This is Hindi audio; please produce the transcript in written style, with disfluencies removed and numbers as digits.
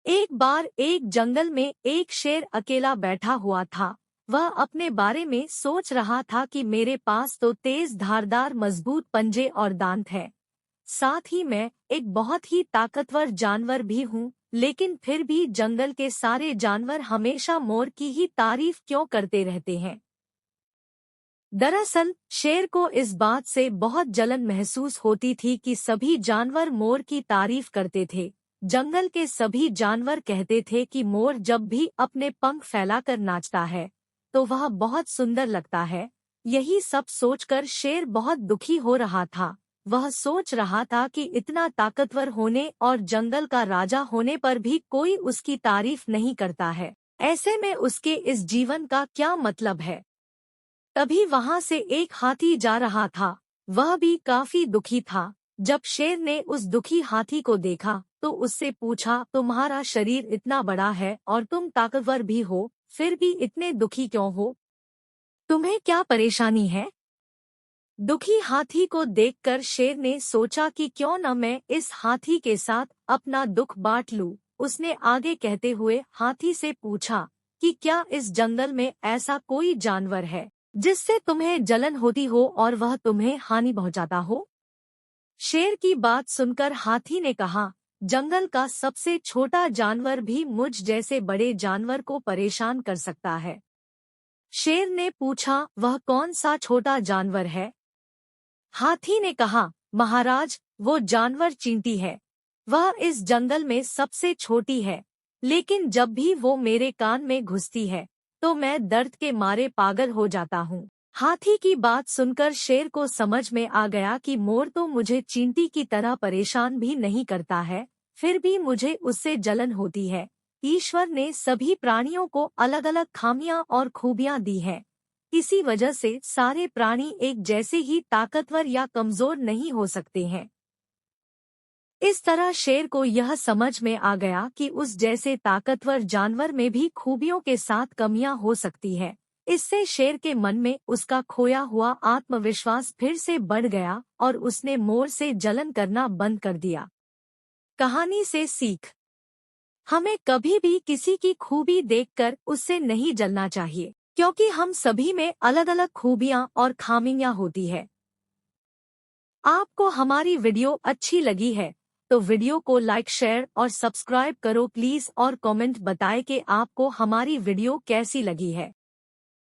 एक बार एक जंगल में एक शेर अकेला बैठा हुआ था। वह अपने बारे में सोच रहा था कि मेरे पास तो तेज धारदार मजबूत पंजे और दांत हैं। साथ ही मैं एक बहुत ही ताकतवर जानवर भी हूँ, लेकिन फिर भी जंगल के सारे जानवर हमेशा मोर की ही तारीफ क्यों करते रहते हैं। दरअसल शेर को इस बात से बहुत जलन महसूस होती थी कि सभी जानवर मोर की तारीफ करते थे। जंगल के सभी जानवर कहते थे कि मोर जब भी अपने पंख फैलाकर नाचता है तो वह बहुत सुंदर लगता है। यही सब सोचकर शेर बहुत दुखी हो रहा था। वह सोच रहा था कि इतना ताकतवर होने और जंगल का राजा होने पर भी कोई उसकी तारीफ नहीं करता है। ऐसे में उसके इस जीवन का क्या मतलब है। तभी वहां से एक हाथी जा रहा था। वह भी काफी दुखी था। जब शेर ने उस दुखी हाथी को देखा तो उससे पूछा, तुम्हारा शरीर इतना बड़ा है और तुम ताकतवर भी हो, फिर भी इतने दुखी क्यों हो? तुम्हें क्या परेशानी है? दुखी हाथी को देखकर शेर ने सोचा कि क्यों न मैं इस हाथी के साथ अपना दुख बांट लूं। उसने आगे कहते हुए हाथी से पूछा कि क्या इस जंगल में ऐसा कोई जानवर है जिससे तुम्हें जलन होती हो और वह तुम्हें हानि पहुंचाता हो? शेर की बात सुनकर हाथी ने कहा, जंगल का सबसे छोटा जानवर भी मुझ जैसे बड़े जानवर को परेशान कर सकता है। शेर ने पूछा, वह कौन सा छोटा जानवर है? हाथी ने कहा, महाराज, वो जानवर चींटी है। वह इस जंगल में सबसे छोटी है, लेकिन जब भी वो मेरे कान में घुसती है तो मैं दर्द के मारे पागल हो जाता हूँ। हाथी की बात सुनकर शेर को समझ में आ गया कि मोर तो मुझे चींटी की तरह परेशान भी नहीं करता है, फिर भी मुझे उससे जलन होती है। ईश्वर ने सभी प्राणियों को अलग अलग खामियां और खूबियां दी हैं। इसी वजह से सारे प्राणी एक जैसे ही ताकतवर या कमजोर नहीं हो सकते हैं। इस तरह शेर को यह समझ में आ गया कि उस जैसे ताकतवर जानवर में भी खूबियों के साथ कमियां हो सकती है। इससे शेर के मन में उसका खोया हुआ आत्मविश्वास फिर से बढ़ गया और उसने मोर से जलन करना बंद कर दिया। कहानी से सीख, हमें कभी भी किसी की खूबी देखकर उससे नहीं जलना चाहिए, क्योंकि हम सभी में अलग अलग खूबियां और खामियां होती है। आपको हमारी वीडियो अच्छी लगी है तो वीडियो को लाइक, शेयर और सब्सक्राइब करो प्लीज, और कमेंट बताएं कि आपको हमारी वीडियो कैसी लगी है।